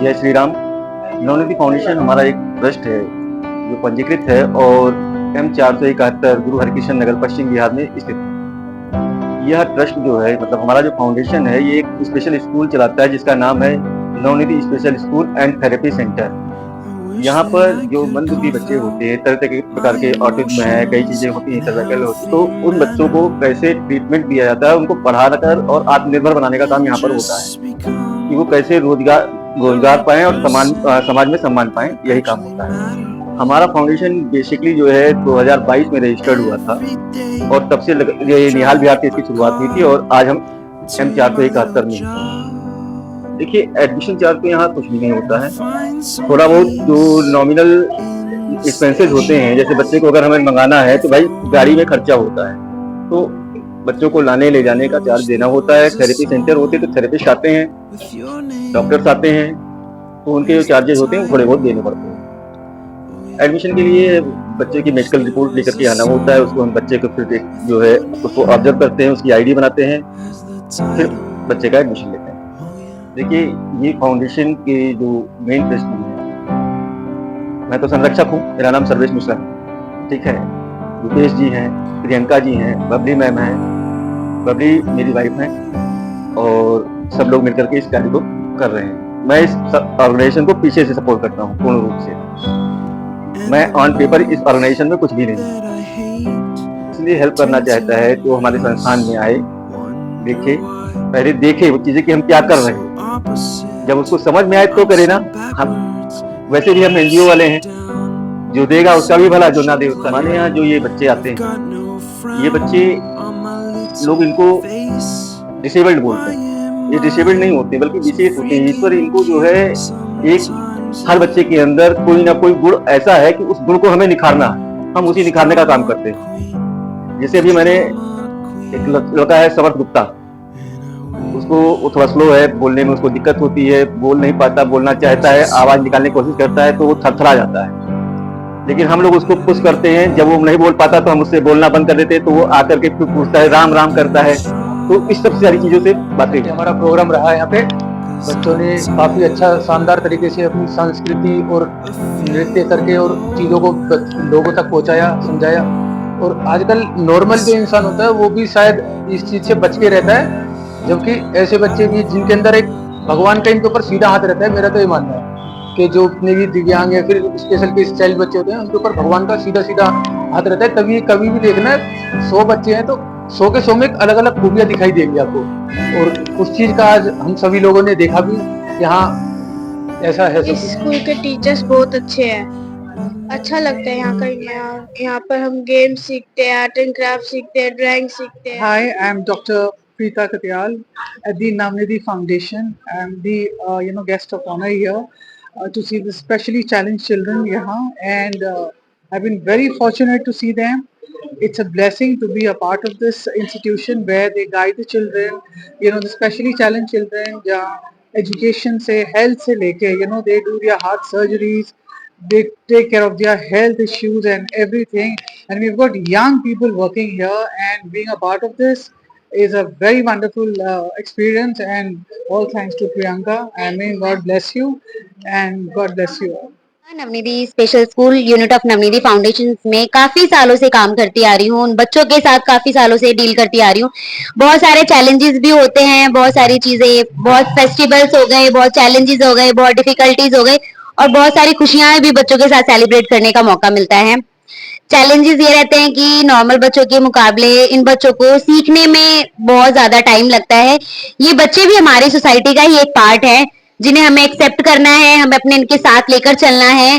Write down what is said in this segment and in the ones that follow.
जय श्री राम। नवनिधि फाउंडेशन हमारा एक ट्रस्ट है जो पंजीकृत है और M 471 गुरु हरकृष्ण नगर पश्चिम बिहार में स्थित है। यह ट्रस्ट जो है मतलब हमारा जो फाउंडेशन है ये एक स्पेशल स्कूल चलाता है जिसका नाम है Navnidhi special school and therapy centre. यहाँ पर जो मंदबुद्धि बच्चे होते हैं, तरह तरह के प्रकार के ऑटिज्म है, कई चीजें होती हैं, सर्वाइकल होती है, तो उन बच्चों को कैसे ट्रीटमेंट दिया जाता है, उनको पढ़ा कर और आत्मनिर्भर बनाने का काम यहाँ पर होता है कि वो कैसे रोजगार पाएं और समाज में सम्मान पाएं, यही काम होता है। हमारा फाउंडेशन बेसिकली जो है 2022 में रजिस्टर्ड हुआ था और तब से ये निहाल बिहार से इसकी शुरुआत हुई थी और आज हम M 471 में हैं। देखिए एडमिशन चार्ज तो यहाँ कुछ भी नहीं होता है, थोड़ा बहुत जो नॉमिनल एक्सपेंसेस होते हैं, जैसे बच्चे को अगर हमें मंगाना है तो भाई गाड़ी में खर्चा होता है, तो बच्चों को लाने ले जाने का चार्ज देना होता है। थेरेपी सेंटर होते हैं तो थेरेपिस्ट आते हैं, डॉक्टर्स आते हैं, तो उनके जो चार्जेस होते हैं थोड़े बहुत देने पड़ते हैं। एडमिशन के लिए बच्चे की मेडिकल रिपोर्ट लेकर के आना होता है, उसको हम बच्चे को फिर जो है उसको ऑब्जर्व करते हैं, उसकी आईडी बनाते हैं, फिर बच्चे का एडमिशन लेते हैं। देखिए ये फाउंडेशन के जो मेन ट्रस्टी है, मैं तो संरक्षक हूँ, मेरा नाम सर्वेश मिश्रा है, ठीक है। रुपेश जी हैं, प्रियंका जी हैं, बबली मैम हैं, बबली मेरी वाइफ हैं और सब लोग मिलकर के इस कार्य को कर रहे हैं। मैं इस ऑर्गेनाइजेशन को पीछे से सपोर्ट करता हूँ पूर्ण रूप से। मैं ऑन पेपर इस ऑर्गेनाइजेशन में कुछ भी नहीं, इसलिए हेल्प करना चाहता है तो हमारे संस्थान में आए, देखे, पहले देखे वो चीजें कि हम क्या कर रहे हैं, जब उसको समझ में आए तो करे ना। हम वैसे भी हम एनजीओ वाले हैं, जो देगा उसका भी भला, जो ना दे उसका। हमारे यहाँ जो ये बच्चे आते हैं, ये बच्चे लोग इनको डिसेबल्ड बोलते हैं, ये डिसेबल्ड नहीं होते बल्कि विशेष होते हैं। ईश्वर इनको जो है एक हर बच्चे के अंदर कोई ना कोई गुण ऐसा है कि उस गुण को हमें निखारना है, हम उसी निखारने का काम करते हैं। जैसे अभी मैंने एक लड़का है समर्थ गुप्ता, उसको वो थोड़ा स्लो है, बोलने में उसको दिक्कत होती है, बोल नहीं पाता, बोलना चाहता है, आवाज निकालने की कोशिश करता है तो वो थरथरा जाता है, लेकिन हम लोग उसको पुश करते हैं। जब वो नहीं बोल पाता तो हम उससे बोलना बंद कर देते हैं, तो वो आकर के फिर पूछता है, राम राम करता है। तो इस सब सारी चीजों से बातें। हमारा प्रोग्राम रहा है यहाँ पे, बच्चों ने काफी अच्छा शानदार तरीके से अपनी संस्कृति और नृत्य करके और चीजों को लोगों तक पहुंचाया, समझाया। और आजकल नॉर्मल जो इंसान होता है वो भी शायद इस चीज से बच के रहता है, जबकि ऐसे बच्चे भी जिनके अंदर एक भगवान का इनके ऊपर सीधा हाथ रहता है। मेरा तो ये मानना है कि जो अपने भी दिव्यांग या फिर स्पेशल केस चाइल्ड बच्चे होते हैं उनके ऊपर भगवान का सीधा सीधा हाथ रहता है। तभी कभी भी देखना है 100 बच्चे हैं तो 100 के 100 में अलग अलग खूबियां दिखाई देंगी आपको, और उस चीज का आज हम सभी लोगों ने देखा भी यहाँ ऐसा है। इस स्कूल के टीचर्स बहुत अच्छे हैं, अच्छा लगता है यहाँ का। यहाँ पर हम गेम सीखते हैं, आर्ट एंड क्राफ्ट सीखते हैं, ड्राइंग सीखते हैं। Hi, I'm Dr. Preeta Katyal at the Navnidhi Foundation. I'm the guest of honor here to see the specially challenged children here, and I've been very fortunate to see them. It's a blessing to be a part of this institution where they guide the children, the specially challenged children. Education से health से लेके they do their heart surgeries, they take care of their health issues and everything, and we've got young people working here, and being a part of this is a very wonderful experience, and all thanks to Priyanka. I mean, God bless you and God bless you all. Navnidhi special school unit of Navnidhi foundation में काफी सालों से काम करती आ रही हूँ, उन बच्चों के साथ काफी सालों से डील करती आ रही हूँ। बहुत सारे चैलेंजेस भी होते हैं, बहुत सारी चीजें, बहुत फेस्टिवल्स हो गए, बहुत चैलेंजेस हो गए, बहुत डिफिकल्टीज हो गई, और बहुत सारी खुशियां भी बच्चों के साथ सेलिब्रेट करने का मौका मिलता है। चैलेंजेस ये रहते हैं कि नॉर्मल बच्चों के मुकाबले इन बच्चों को सीखने में बहुत ज्यादा टाइम लगता है। ये बच्चे भी हमारी सोसाइटी का ही एक पार्ट है, जिन्हें हमें एक्सेप्ट करना है, हमें अपने इनके साथ लेकर चलना है।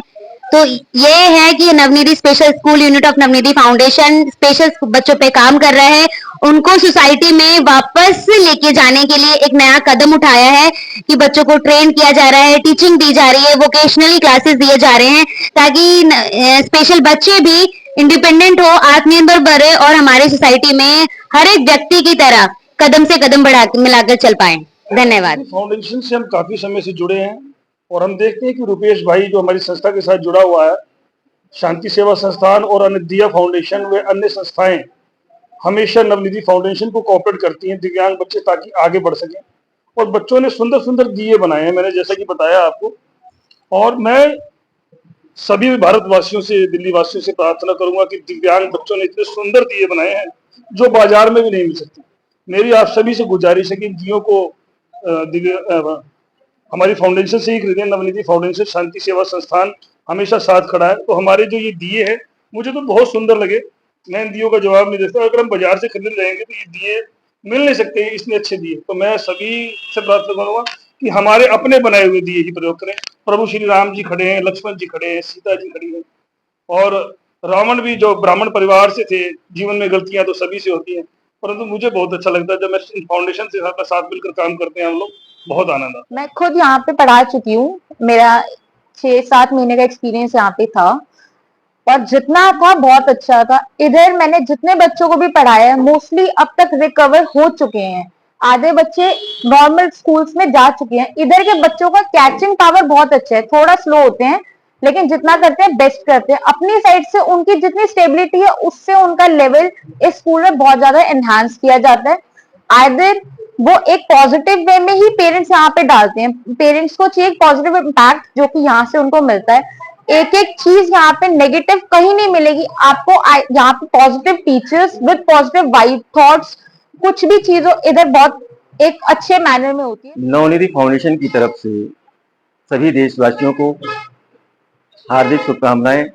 तो ये है कि Navnidhi special school unit of Navnidhi foundation special बच्चों पे काम कर रहा है, उनको सोसाइटी में वापस लेके जाने के लिए एक नया कदम उठाया है कि बच्चों को ट्रेन किया जा रहा है, टीचिंग दी जा रही है, वोकेशनली क्लासेस दिए जा रहे हैं, ताकि स्पेशल बच्चे भी इंडिपेंडेंट हो, आत्मनिर्भर बने और हमारी सोसाइटी में हर एक व्यक्ति की तरह कदम से कदम बढ़ा मिलाकर चल पाए। धन्यवाद। फाउंडेशन से हम काफी समय से जुड़े हैं और हम देखते हैं कि रुपेश भाई जो हमारी संस्था के साथ जुड़ा हुआ है, शांति सेवा संस्थान और अनदिया फाउंडेशन व अन्य संस्थाएं हमेशा नवनिधि फाउंडेशन को कोऑपरेट करती हैं दिव्यांग बच्चे ताकि आगे बढ़ सकें। और बच्चों ने सुंदर सुंदर दिए बनाए हैं, मैंने जैसा कि बताया आपको। और मैं सभी भारतवासियों से, दिल्ली वासियों से प्रार्थना करूंगा कि दिव्यांग बच्चों ने इतने सुंदर दिए बनाए हैं जो बाजार में भी नहीं मिल सकते। मेरी आप सभी से गुजारिश है कि इन दियों को हमारी फाउंडेशन से ही खरीदें। नवनिधि फाउंडेशन शांति सेवा संस्थान हमेशा साथ खड़ा है। तो हमारे जो ये दिए हैं मुझे तो बहुत सुंदर लगे। मैं इन दियों का जवाब नहीं देता। अगर हम बाजार से खरीदने जाएंगे तो ये दिए मिल नहीं सकते इतने अच्छे दिए। तो मैं सभी से प्रार्थना करूंगा कि हमारे अपने बनाए हुए दिए ही प्रयोग करें। प्रभु श्री राम जी खड़े हैं, लक्ष्मण जी खड़े हैं, सीता जी खड़ी हैं, और रावण भी जो ब्राह्मण परिवार से थे। जीवन में गलतियां तो सभी से होती हैं, परंतु मुझे बहुत अच्छा लगता है जब मैं इन फाउंडेशन से साथ मिलकर काम करते हैं हम लोग। बहुत आनंद आता है। मैं खुद यहाँ पे पढ़ा चुकी हूँ, मेरा 6-7 महीने का एक्सपीरियंस यहाँ पे था, और जितना था बहुत अच्छा था। इधर मैंने जितने बच्चों को भी पढ़ाया है मोस्टली अब तक रिकवर हो चुके हैं। आधे बच्चे नॉर्मल स्कूल्स में जा चुके हैं। इधर के बच्चों का कैचिंग पावर बहुत अच्छा है, थोड़ा स्लो होते हैं लेकिन जितना करते हैं बेस्ट करते हैं। अपनी साइड से उनकी जितनी स्टेबिलिटी है उससे उनका लेवल इस स्कूल में बहुत ज्यादा एनहांस किया जाता है। आइदर वो एक पॉजिटिव वे में ही पेरेंट्स यहाँ पे डालते हैं। पेरेंट्स को चाहिए पॉजिटिव इम्पैक्ट जो कि यहाँ से उनको मिलता है। एक एक चीज यहाँ पे नेगेटिव कहीं नहीं मिलेगी आपको। यहाँ पे positive teachers with positive vibe thoughts, कुछ भी चीज हो इधर बहुत एक अच्छे मैनर में होती है। नवनिधि फाउंडेशन की तरफ से सभी देशवासियों को हार्दिक शुभकामनाएं।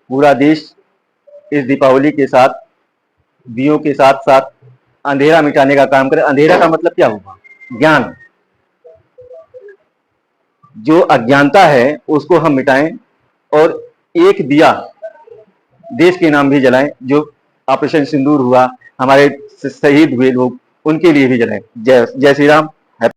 पूरा देश इस दीपावली के साथ दियों के साथ साथ अंधेरा मिटाने का काम करे। अंधेरा का मतलब क्या हुआ? ज्ञान। जो अज्ञानता है उसको हम मिटाएं और एक दिया देश के नाम भी जलाएं। जो ऑपरेशन सिंदूर हुआ, हमारे शहीद हुए लोग, उनके लिए भी जलाएं। जय श्री राम।